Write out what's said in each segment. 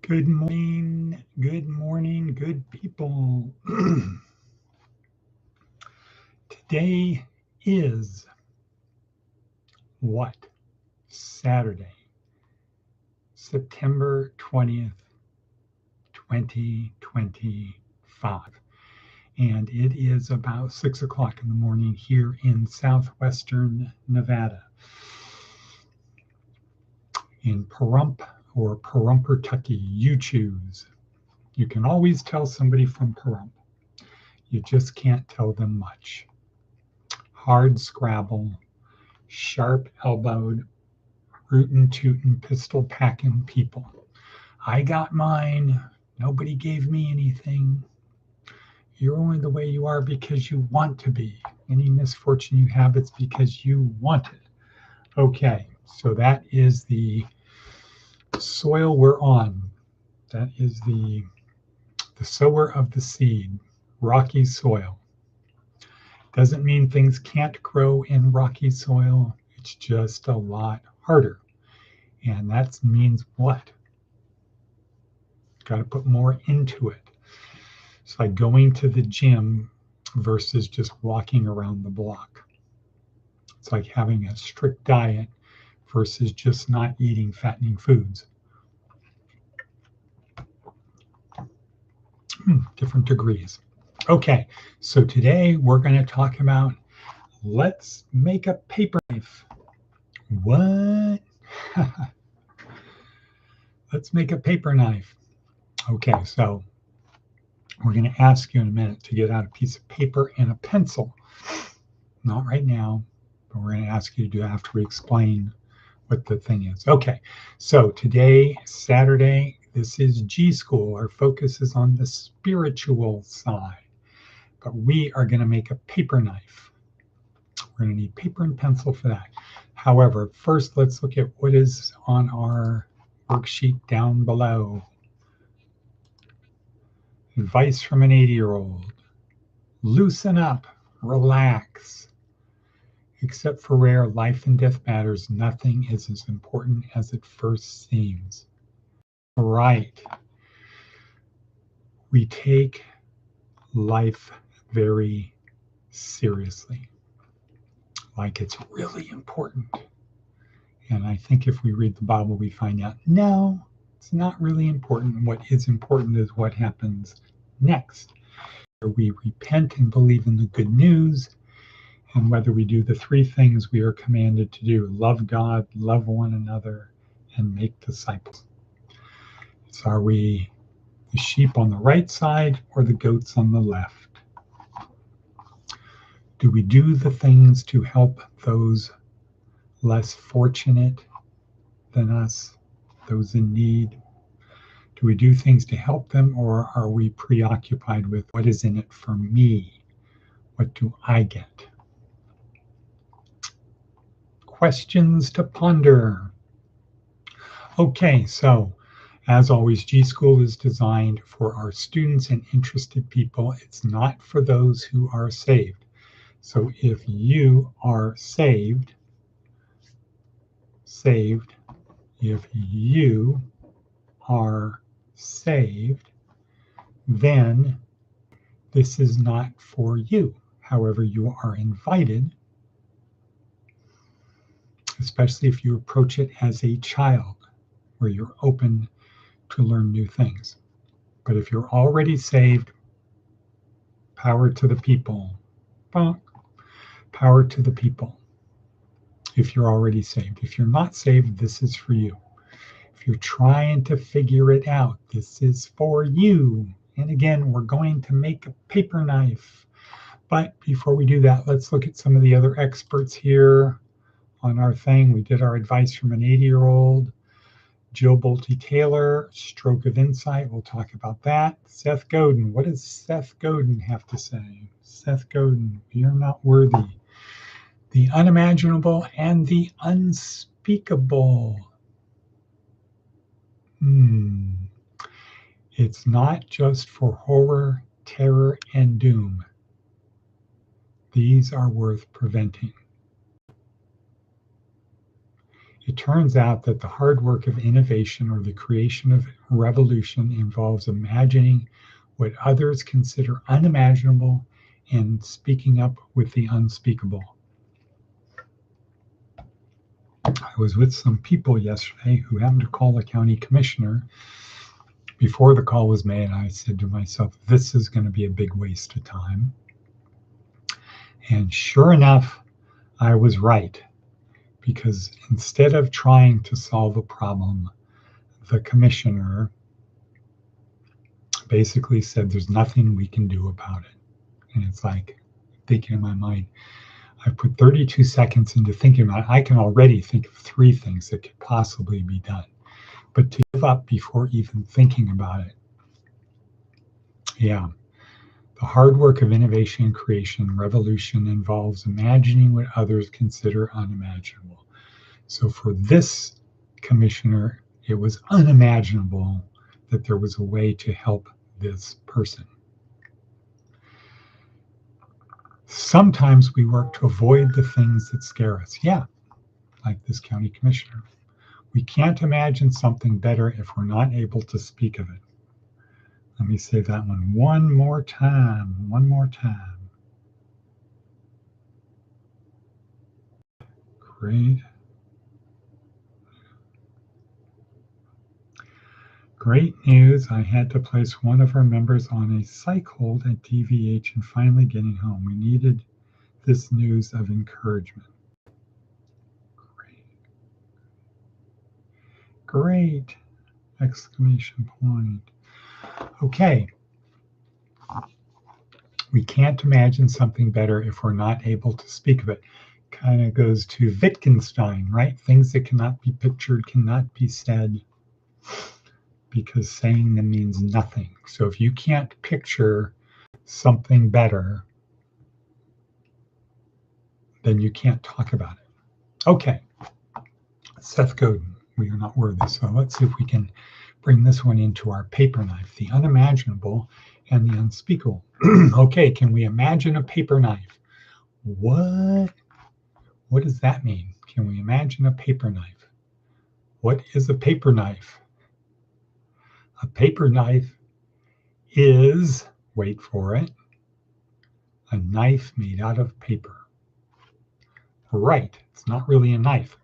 Good morning, good people. Today is what? Saturday, September 20th, 2025. And it is about 6 o'clock in the morning here in southwestern Nevada. In Pahrump or Pahrumpertucky, you choose. You can always tell somebody from Pahrump. You just can't tell them much. Hard scrabble, sharp-elbowed, rootin'-tootin', pistol-packing people. I got mine. Nobody gave me anything. You're only the way you are because you want to be. Any misfortune you have, it's because you want it. Okay, so that is the soil we're on. That is the sower of the seed, rocky soil. Doesn't mean things can't grow in rocky soil. It's just a lot harder. And that means what? Got to put more into it. It's like going to the gym versus just walking around the block. It's like having a strict diet versus just not eating fattening foods. Different degrees. Okay, so today we're going to talk about let's make a paper knife. What? Let's make a paper knife. Okay, so we're going to ask you in a minute to get out a piece of paper and a pencil. Not right now, but we're going to ask you to do it after we explain what the thing is. Okay, so today, Saturday, this is G.school. Our focus is on the spiritual side, but we are going to make a paper knife. We're going to need paper and pencil for that. However, first let's look at what is on our worksheet down below. Advice from an 80-year-old. Loosen up, relax. Except for rare life and death matters, nothing is as important as it first seems. Right. We take life very seriously, like it's really important. And I think if we read the Bible, we find out, no, it's not really important. What is important is what happens next. We repent and believe in the good news, and whether we do the three things we are commanded to do: love God, love one another, and make disciples. So are we the sheep on the right side or the goats on the left? Do we do the things to help those less fortunate than us, those in need? Do we do things to help them, or are we preoccupied with what is in it for me? What do I get? Questions to ponder. Okay, so as always, G.school is designed for our students and interested people. It's not for those who are saved. So if you are saved, if you are saved, then this is not for you. However, you are invited, especially if you approach it as a child, where you're open to learn new things. But if you're already saved, power to the people. Power to the people. If you're already saved. If you're not saved, this is for you. If you're trying to figure it out, this is for you. And again, we're going to make a paper knife. But before we do that, let's look at some of the other experts here on our thing. We did our advice from an 80-year-old. Jill Bolte Taylor, Stroke of Insight. We'll talk about that. Seth Godin. What does Seth Godin have to say? Seth Godin, you're not worthy. The unimaginable and the unspeakable. It's not just for horror, terror, and doom. These are worth preventing. It turns out that the hard work of innovation or the creation of revolution involves imagining what others consider unimaginable and speaking up with the unspeakable. I was with some people yesterday who happened to call the county commissioner. Before the call was made, I said to myself, this is going to be a big waste of time. And sure enough, I was right, because instead of trying to solve a problem, the commissioner basically said there's nothing we can do about it. And it's like thinking in my mind, I put 32 seconds into thinking about it. I can already think of 3 things that could possibly be done. But to give up before even thinking about it, yeah. The hard work of innovation and creation, revolution, involves imagining what others consider unimaginable. So for this commissioner, it was unimaginable that there was a way to help this person. Sometimes we work to avoid the things that scare us. Yeah, like this county commissioner. We can't imagine something better if we're not able to speak of it. Let me say that one more time. One more time. Great. Great news. I had to place one of our members on a psych hold at DVH and finally getting home. We needed this news of encouragement. Great. Great! Exclamation point. Okay. We can't imagine something better if we're not able to speak of it. Kind of goes to Wittgenstein, right? Things that cannot be pictured cannot be said, because saying them means nothing. So if you can't picture something better, then you can't talk about it. Okay. Seth Godin, we are not worthy. So let's see if we can bring this one into our paper knife, the unimaginable and the unspeakable. Okay, can we imagine a paper knife? What does that mean? Can we imagine a paper knife? What is a paper knife? A paper knife is, wait for it, a knife made out of paper. Right, it's not really a knife.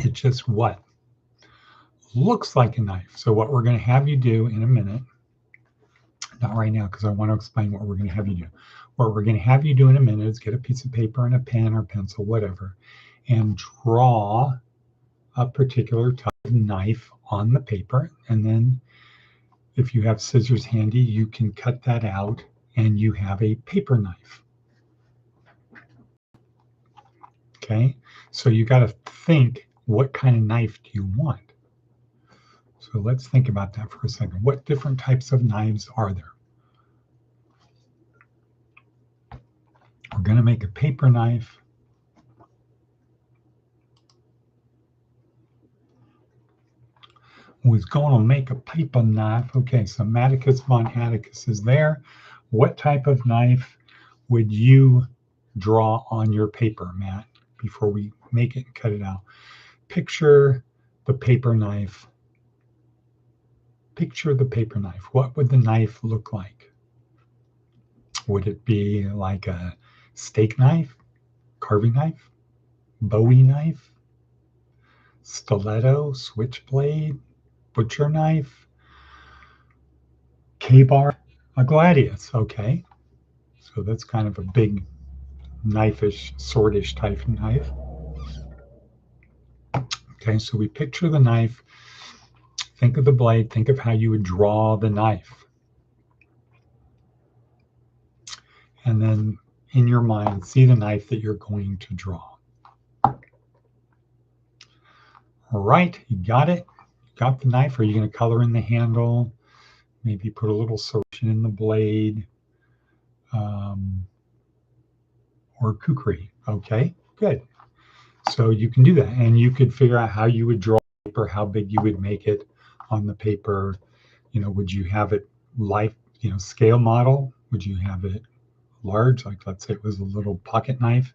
It's just what? Looks like a knife. So what we're going to have you do in a minute, not right now because I want to explain what we're going to have you do. What we're going to have you do in a minute is get a piece of paper and a pen or pencil, whatever, and draw a particular type of knife on the paper. And then if you have scissors handy, you can cut that out and you have a paper knife. Okay, so you got to think, what kind of knife do you want? So let's think about that for a second. What different types of knives are there? We're going to make a paper knife. Who's going to make a paper knife? Okay, so Matticus von Atticus is there. What type of knife would you draw on your paper, Matt, before we make it and cut it out? Picture the paper knife. Picture the paper knife. What would the knife look like? Would it be like a steak knife, carving knife, Bowie knife, stiletto, switchblade, butcher knife, K-bar, a gladius? Okay, so that's kind of a big knife-ish, sword-ish type of knife. Okay, so we picture the knife, think of the blade, think of how you would draw the knife. And then in your mind, see the knife that you're going to draw. All right, you got it? Got the knife? Are you going to color in the handle? Maybe put a little serration in the blade, or kukri. Okay, good. So you can do that, and you could figure out how you would draw paper, how big you would make it on the paper. You know, would you have it scale model? Would you have it large, like let's say it was a little pocket knife?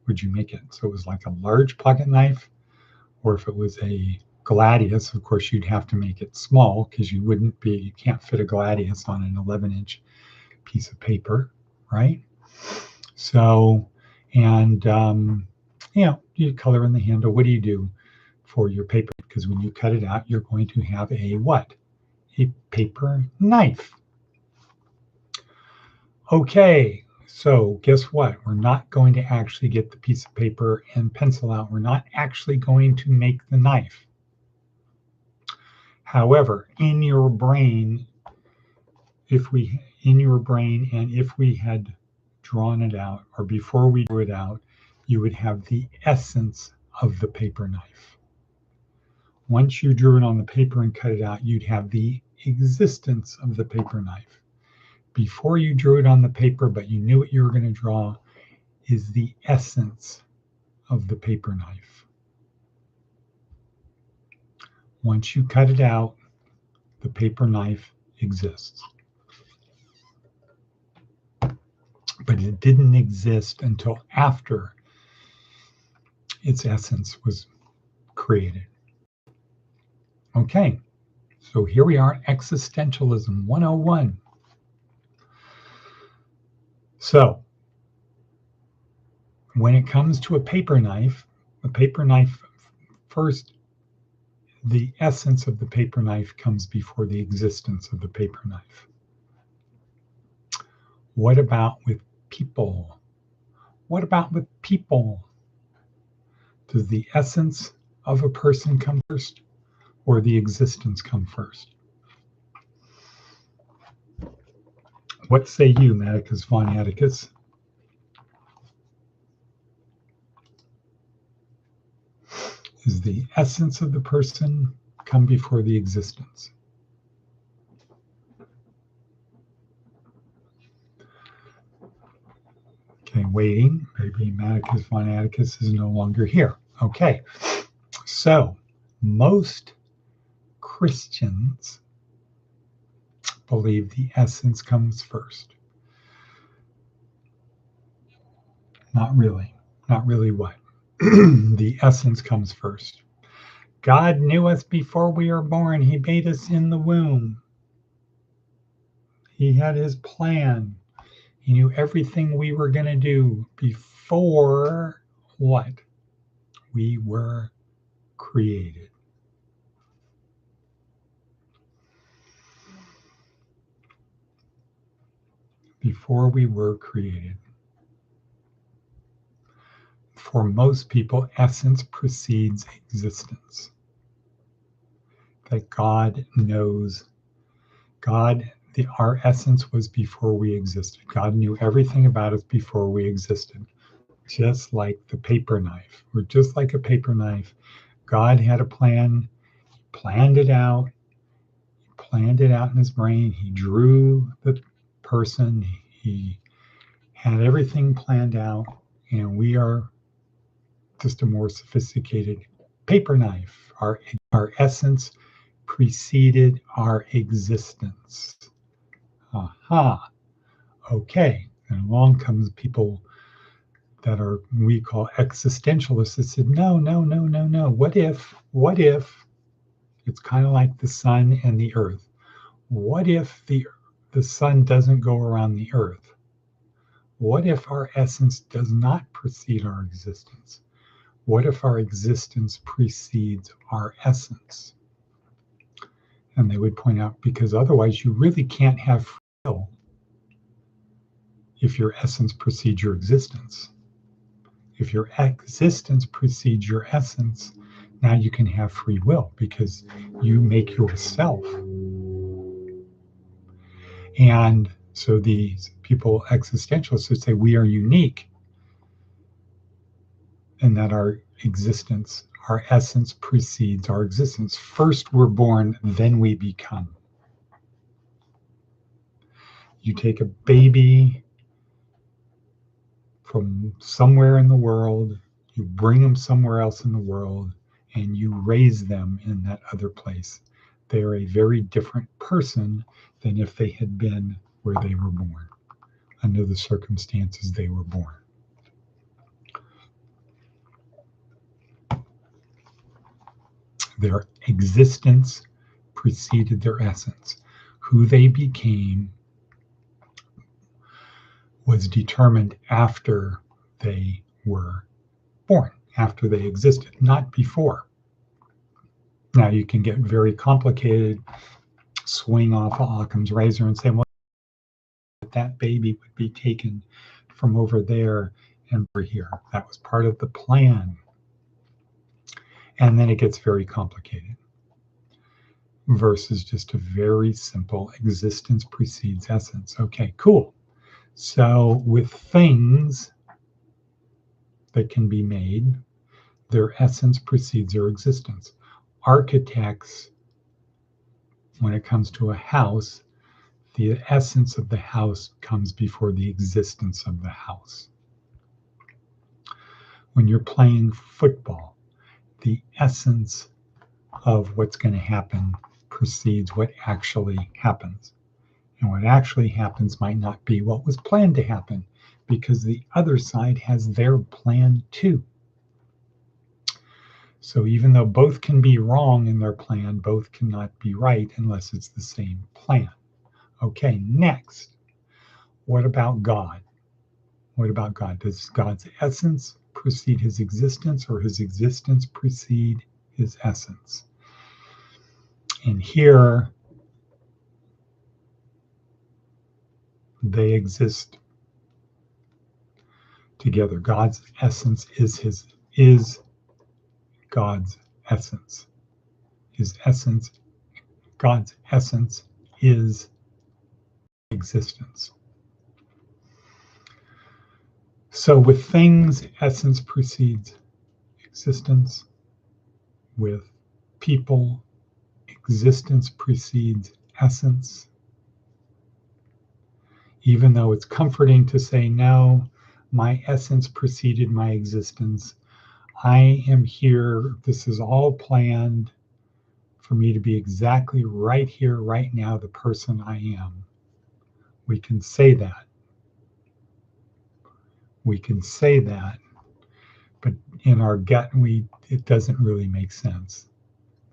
would you make it? So it was like a large pocket knife, or if it was a gladius, of course, you'd have to make it small because you can't fit a gladius on an 11-inch piece of paper, right? So, and, you color in the handle. What do you do for your paper? Because when you cut it out, you're going to have a what? A paper knife. Okay, so guess what? We're not going to actually get the piece of paper and pencil out. We're not actually going to make the knife. However, in your brain, if we had drawn it out, or before we drew it out, you would have the essence of the paper knife. Once you drew it on the paper and cut it out, you'd have the existence of the paper knife. Before you drew it on the paper, but you knew what you were going to draw, is the essence of the paper knife. Once you cut it out, the paper knife exists. But it didn't exist until after its essence was created. Okay, so here we are, Existentialism 101. So, when it comes to a paper knife first, the essence of the paper knife comes before the existence of the paper knife. What about with people? What about with people? Does the essence of a person come first, or the existence come first? What say you, Atticus von Atticus? Is the essence of the person come before the existence? Okay, waiting. Maybe Atticus von Atticus is no longer here. Okay, so most Christians believe the essence comes first. Not really. Not really what? The essence comes first. God knew us before we were born. He made us in the womb. He had his plan. He knew everything we were going to do before what? We were created. Before we were created. For most people, essence precedes existence. That God knows. Our essence was before we existed. God knew everything about us before we existed. Just like the paper knife. We're just like a paper knife. God had a plan, planned it out in his brain. He drew the person. He had everything planned out, and we are just a more sophisticated paper knife. Our essence preceded our existence. Aha. Okay. And along comes people that we call existentialists that said, no. What if it's kind of like the sun and the earth? What if the sun doesn't go around the earth? What if our essence does not precede our existence? What if our existence precedes our essence? And they would point out, because otherwise you really can't have free will if your essence precedes your existence. If your existence precedes your essence, now you can have free will because you make yourself. And so these people, existentialists, would say we are unique and that our existence, our essence precedes our existence. First we're born, then we become. You take a baby from somewhere in the world, you bring them somewhere else in the world, and you raise them in that other place. They're a very different person than if they had been where they were born, under the circumstances they were born. Their existence preceded their essence. Who they became was determined after they were born, after they existed, not before. Now you can get very complicated, swing off Occam's razor and say, well, that baby would be taken from over there and over here. That was part of the plan. And then it gets very complicated versus just a very simple existence precedes essence. Okay, cool. So with things that can be made, their essence precedes their existence. Architects, when it comes to a house, the essence of the house comes before the existence of the house. When you're playing football, the essence of what's going to happen precedes what actually happens. And what actually happens might not be what was planned to happen, because the other side has their plan too. So even though both can be wrong in their plan, both cannot be right unless it's the same plan. Okay, next. What about God? What about God? Does God's essence precede his existence, or his existence precede his essence? And here they exist together. God's essence is God's essence. His essence, God's essence is existence. So with things, essence precedes existence. With people, existence precedes essence. Even though it's comforting to say, no, my essence preceded my existence. I am here. This is all planned for me to be exactly right here, right now, the person I am. We can say that. We can say that, but in our gut, it doesn't really make sense.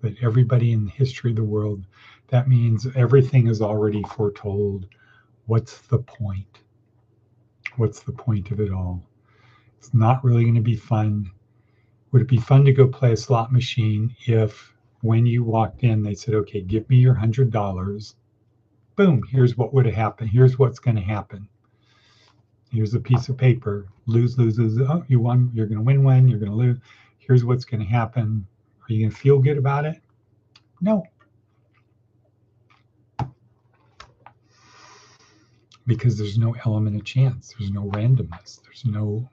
That everybody in the history of the world, that means everything is already foretold. What's the point? What's the point of it all? It's not really going to be fun. Would it be fun to go play a slot machine if when you walked in, they said, okay, give me your $100. Boom, here's what would have happened. Here's what's going to happen. Here's a piece of paper. Lose, lose, lose. Oh, you won. You're going to win one. You're going to lose. Here's what's going to happen. Are you going to feel good about it? No. Because there's no element of chance. There's no randomness. There's no,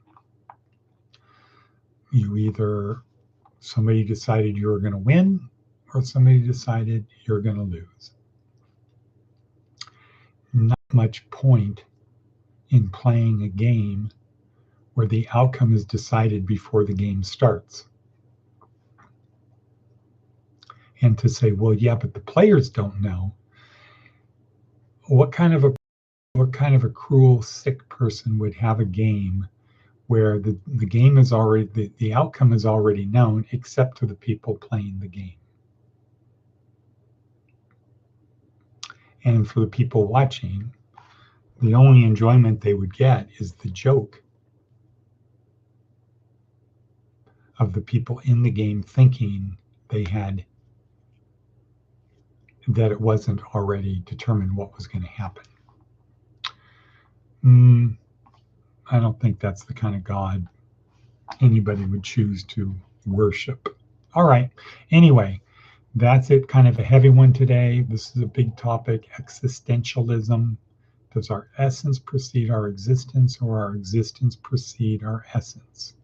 somebody decided you were going to win, or somebody decided you're going to lose. Not much point in playing a game where the outcome is decided before the game starts. And to say, well, yeah, but the players don't know. What kind of a cruel, sick person would have a game where the game is already, the outcome is already known, except to the people playing the game? And for the people watching, the only enjoyment they would get is the joke of the people in the game thinking that it wasn't already determined what was going to happen. I don't think that's the kind of God anybody would choose to worship. All right. Anyway, that's it. Kind of a heavy one today. This is a big topic, existentialism. Does our essence precede our existence, or our existence precede our essence?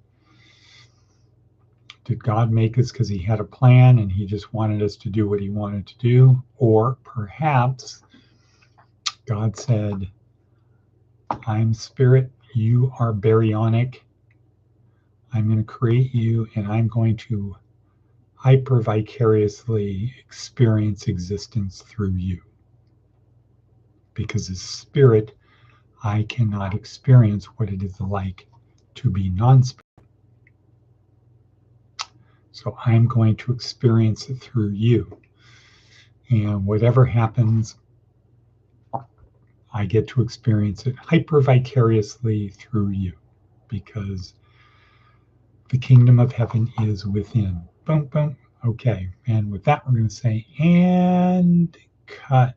Did God make us because he had a plan and he just wanted us to do what he wanted to do? Or perhaps God said, I'm spirit, you are baryonic. I'm going to create you, and I'm going to hyper-vicariously experience existence through you. Because as spirit, I cannot experience what it is like to be non-spirit. So I'm going to experience it through you. And whatever happens, I get to experience it hyper vicariously through you because the kingdom of heaven is within. Boom, boom. Okay. And with that, we're going to say, and cut.